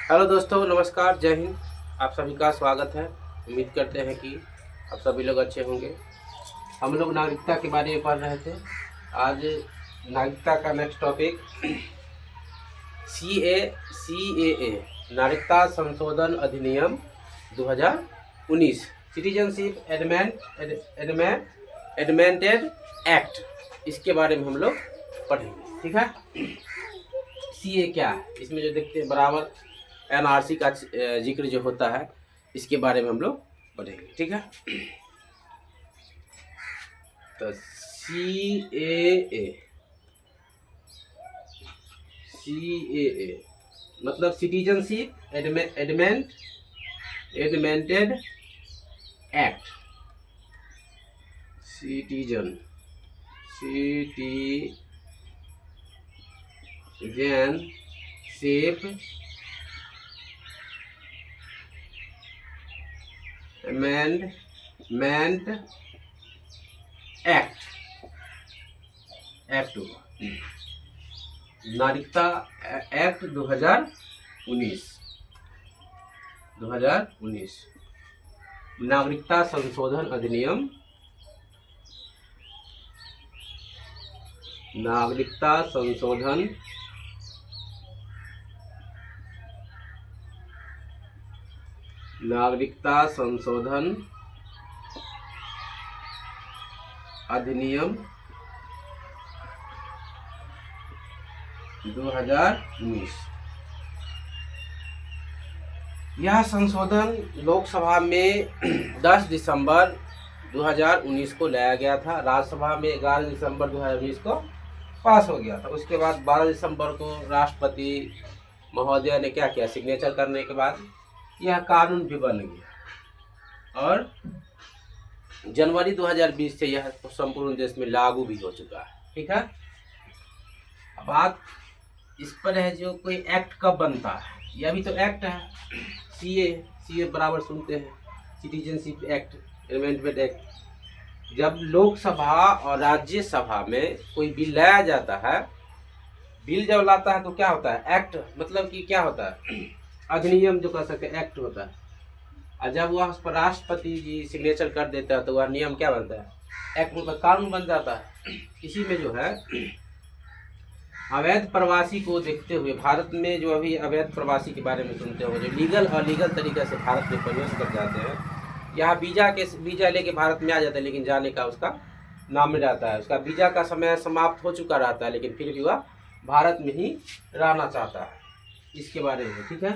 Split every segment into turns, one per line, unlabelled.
Hello दोस्तों, नमस्कार, जय हिंद। आप सभी का स्वागत है। उम्मीद करते हैं कि आप सभी लोग अच्छे होंगे। हम लोग नागरिकता के बारे में पढ़ रहे थे। आज नागरिकता का नेक्स्ट टॉपिक CAA नागरिकता संशोधन अधिनियम 2019 सिटीजनशिप एडमेंटेड एक्ट, इसके बारे में हम लोग पढ़ेंगे। ठीक है। CA क्या है, इसमें जो देखते हैं बराबर NRC का जिक्र जो होता है, इसके बारे में हम लोग पढ़ेंगे। ठीक है। तो CAA मतलब citizenship amendment act. Citizenship amendment act नागरिकता एक्ट 2019 नागरिकता संशोधन अधिनियम नागरिकता संशोधन अधिनियम 2019। यह संशोधन लोकसभा में 10 दिसंबर 2019 को लाया गया था। राज्यसभा में 11 दिसंबर 2019 को पास हो गया था। उसके बाद 12 दिसंबर को राष्ट्रपति महोदय ने क्या किया, सिग्नेचर करने के बाद यह कानून भी बन गया और जनवरी 2020 से यह संपूर्ण देश में लागू भी हो चुका है। ठीक है। अब बात इस पर है, जो कोई एक्ट कब बनता है, यह भी तो एक्ट है। CA बराबर सुनते हैं, सिटीजनशिप एक्ट एमेंडमेंट एक्ट। जब लोकसभा और राज्यसभा में कोई बिल लाया जाता है, बिल जब लाता है तो क्या होता है, एक्ट मतलब कि क्या होता है, अधिनियम जो कह सकते एक्ट होता है। और जब वह उस पर राष्ट्रपति जी सिग्नेचर कर देता है तो वह नियम क्या बनता है, एक्ट मतलब कानून बन जाता है। इसी में जो है अवैध प्रवासी को देखते हुए भारत में जो अभी अवैध प्रवासी के बारे में सुनते हो, जो लीगल और लीगल तरीके से भारत में प्रवेश कर जाते हैं, यहाँ वीजा लेके भारत में आ जाते हैं, लेकिन जाने का उसका नाम में रहता है, उसका वीजा का समय समाप्त हो चुका रहता है, लेकिन फिर भी वह भारत में ही रहना चाहता है। इसके बारे में ठीक है।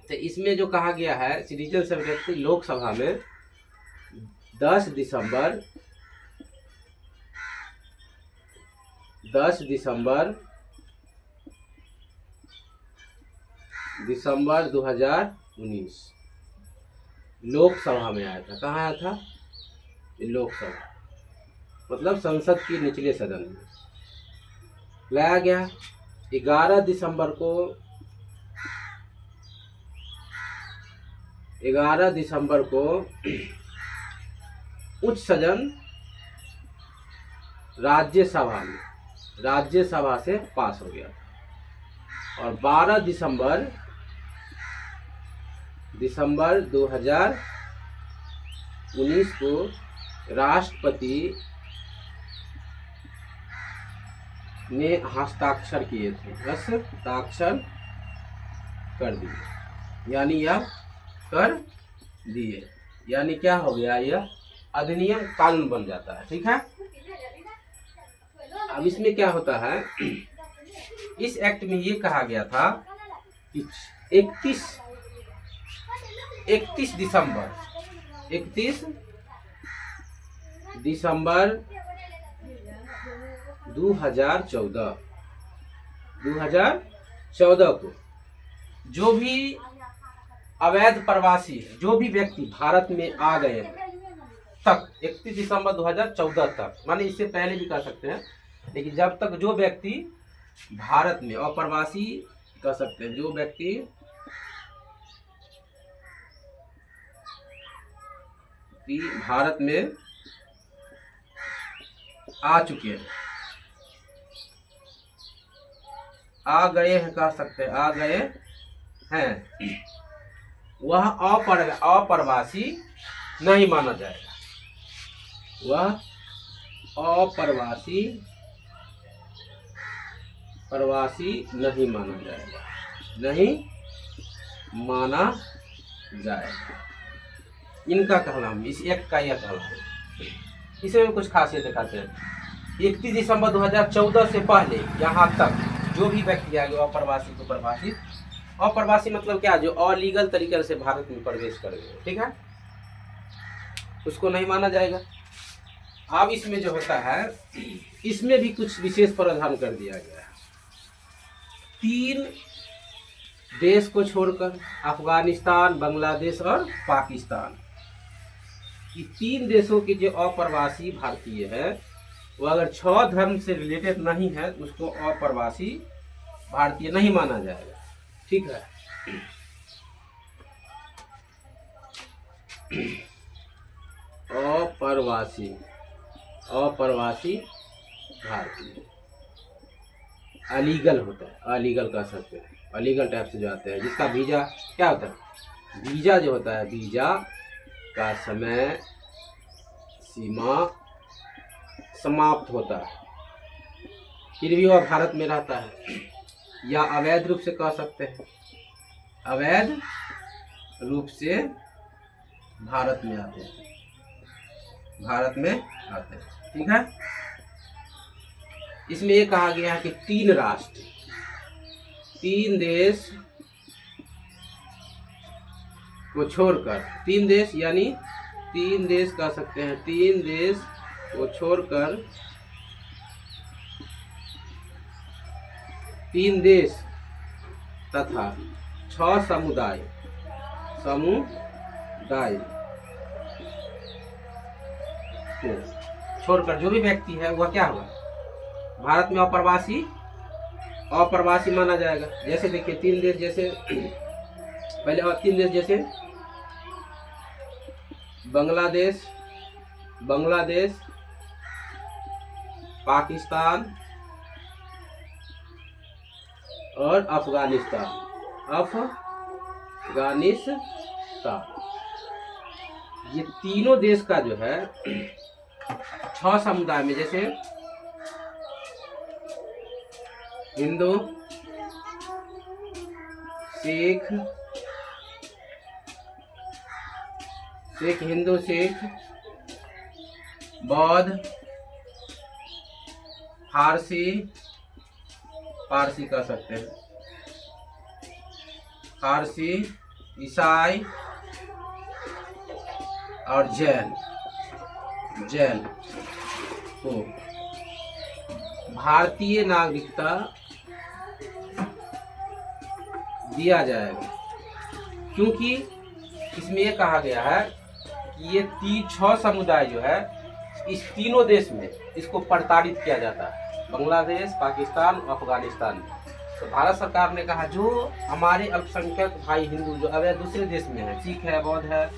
तो इसमें जो कहा गया है, सिटीजनशिप एक्ट लोकसभा में 10 दिसंबर 2019 लोकसभा में आया था। कहाँ आया था, लोकसभा मतलब संसद के निचले सदन में लाया गया। 11 दिसंबर को उच्च सदन राज्यसभा से पास हो गया और 12 दिसंबर 2019 को राष्ट्रपति ने हस्ताक्षर किए थे, हस्ताक्षर कर दिए, यानी यह कर दिए, यानी क्या हो गया, यह अधिनियम कानून बन जाता है। ठीक है। अब इसमें क्या होता है, इस एक्ट में ये कहा गया था कि 31 दिसंबर 2014 को जो भी अवैध प्रवासी, जो भी व्यक्ति भारत में आ गए तक, 31 दिसंबर 2014 तक, माने इससे पहले भी कर सकते हैं, लेकिन जब तक जो व्यक्ति भारत में, अप्रवासी कह सकते हैं, जो व्यक्ति भारत में आ चुके हैं, आ गए हैं, कह सकते हैं, आ गए हैं वह अप्रवासी नहीं माना जाएगा। वह प्रवासी नहीं माना जाएगा, नहीं माना जाएगा। इनका कहना, इस एक्ट का यह कहना है। इसमें कुछ खासियत दिखाते हैं। 31 दिसंबर 2014 से पहले यहाँ तक जो भी व्यक्ति आ गया अप्रवासी को प्रवासी, अप्रवासी मतलब क्या, जो अलीगल तरीके से भारत में प्रवेश कर गए, ठीक है, उसको नहीं माना जाएगा। अब इसमें जो होता है, इसमें भी कुछ विशेष प्रावधान कर दिया गया है। 3 देश को छोड़कर, अफगानिस्तान, बांग्लादेश और पाकिस्तान, ये 3 देशों के जो अप्रवासी भारतीय है, वो अगर 6 धर्म से रिलेटेड नहीं है तो उसको अप्रवासी भारतीय नहीं माना जाएगा, ठीक है। अप्रवासी भारतीय अलीगल होता है, अलीगल कह सकते हैं, अलीगल टाइप से जो आते हैं, जिसका वीजा क्या होता है, वीजा जो होता है, वीजा का समय सीमा समाप्त होता है, फिर भी वह भारत में रहता है, या अवैध रूप से कह सकते हैं, अवैध रूप से भारत में आते हैं, ठीक है। इसमें ये कहा गया है कि 3 राष्ट्र, 3 देश को छोड़कर, 3 देश यानी 3 देश कह सकते हैं, 3 देश को छोड़कर 3 देश तथा 6 समुदाय को छोड़कर जो भी व्यक्ति है वह क्या होगा, भारत में अप्रवासी माना जाएगा। जैसे देखिए 3 देश, जैसे पहले और 3 देश जैसे बांग्लादेश, पाकिस्तान और अफगानिस्तान। ये तीनों देश का जो है 6 समुदाय में, जैसे हिंदू, सिख, बौद्ध, पारसी कह सकते हैं, पारसी, ईसाई और जैन को भारतीय नागरिकता दिया जाएगा। क्योंकि इसमें यह कहा गया है कि ये 6 समुदाय जो है, इस तीनों देश में इसको प्रताड़ित किया जाता है, बांग्लादेश, पाकिस्तान, अफगानिस्तान में। तो भारत सरकार ने कहा जो हमारे अल्पसंख्यक भाई हिंदू जो अवैध दूसरे देश में है, सिख है, बौद्ध है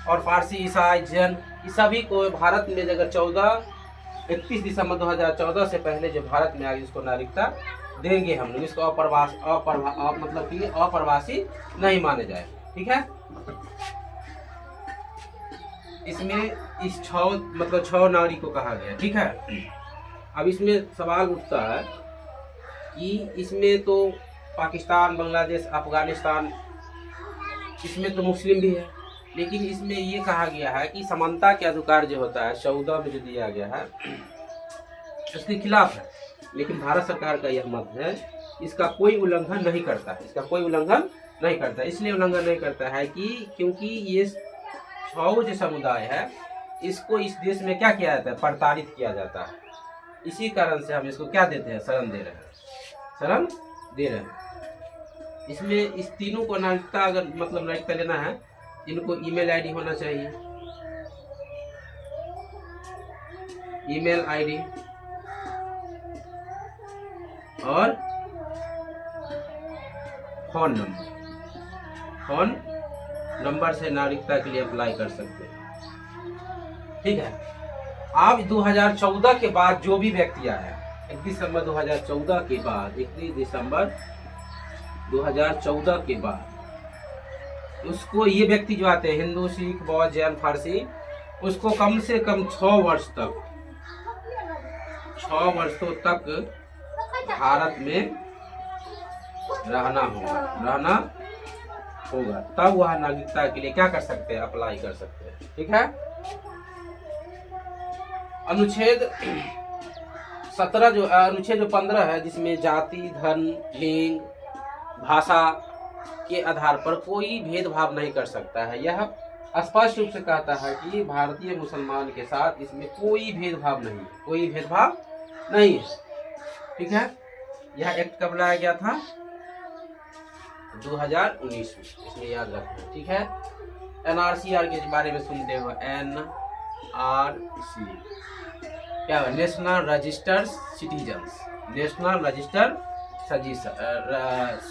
और पारसी, ईसाई, जैन, इस सभी को भारत में अगर 31 दिसंबर 2014 से पहले जो भारत में आगे इसको नागरिकता देंगे हम लोग, इसको मतलब कि अप्रवासी नहीं माने जाए, ठीक है। इसमें इस 6 नागरिक को कहा गया, ठीक है। अब इसमें सवाल उठता है कि इसमें तो पाकिस्तान, बांग्लादेश, अफगानिस्तान, इसमें तो मुस्लिम भी है, लेकिन इसमें ये कहा गया है कि समानता के अधिकार जो होता है 14 में जो दिया गया है उसके खिलाफ है। लेकिन भारत सरकार का यह मत है इसका कोई उल्लंघन नहीं करता है, इसलिए उल्लंघन नहीं करता है कि क्योंकि ये 6 जो समुदाय है इसको इस देश में क्या किया जाता है, प्रताड़ित किया जाता है। इसी कारण से हम इसको क्या देते हैं, शरण दे रहे हैं। इसमें इस तीनों को नागरिकता अगर मतलब नागरिकता लेना है, इनको ईमेल आईडी होना चाहिए, ईमेल आईडी और फोन नंबर से नागरिकता के लिए अप्लाई कर सकते हैं, ठीक है। अब 2014 के बाद जो भी व्यक्ति आया, 31 दिसंबर 2014 के बाद 31 दिसंबर 2014 के बाद उसको, ये व्यक्ति जो आते हैं हिंदू, सिख, बौद्ध, जैन, फारसी, उसको कम से कम 6 वर्ष तक, 6 वर्षों तक भारत में रहना होगा, तब वह नागरिकता के लिए क्या कर सकते हैं, अप्लाई कर सकते हैं। ठीक है। अनुच्छेद 15 है, जिसमें जाति, धर्म, लिंग, भाषा के आधार पर कोई भेदभाव नहीं कर सकता है। यह स्पष्ट रूप से कहता है कि भारतीय मुसलमान के साथ इसमें कोई भेदभाव नहीं है। ठीक है। यह एक्ट कब लाया गया था? 2019 में, इसमें याद रखना। ठीक है। NRC के बारे में सुनते हो, NRC क्या है? नेशनल रजिस्टर्ड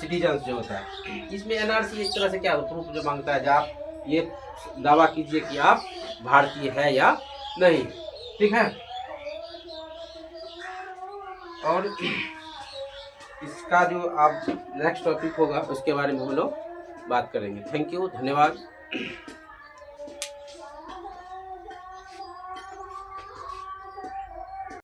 सिटीजन्स जो होता है, इसमें NRC एक तरह से क्या प्रूफ जो मांगता है, जब आप ये दावा कीजिए कि आप भारतीय है या नहीं। ठीक है। और इसका जो आप नेक्स्ट टॉपिक होगा उसके बारे में हम लोग बात करेंगे। थैंक यू, धन्यवाद।